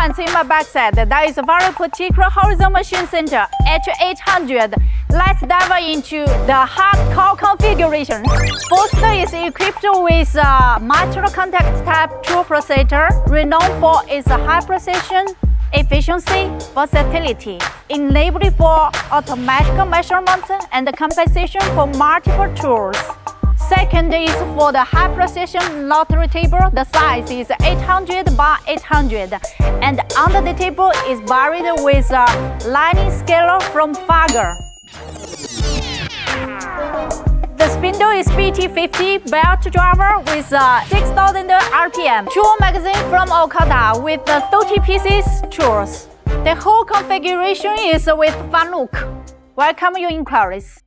front, in my backside, there is a very particular horizontal machine center, H800. Let's dive into the hardcore configuration. First is equipped with a micro-contact type 2 processor, renowned for its high precision, efficiency, versatility, enabling for automatic measurement and compensation for multiple tools. Second is for the high precision lottery table. The size is 800 by 800, and under the table is buried with a lining scaler from Fager. The spindle is BT50 belt driver with 6,000 RPM. Tool magazine from Okada with 30 pieces tools. The whole configuration is with fun look. Welcome your inquiries.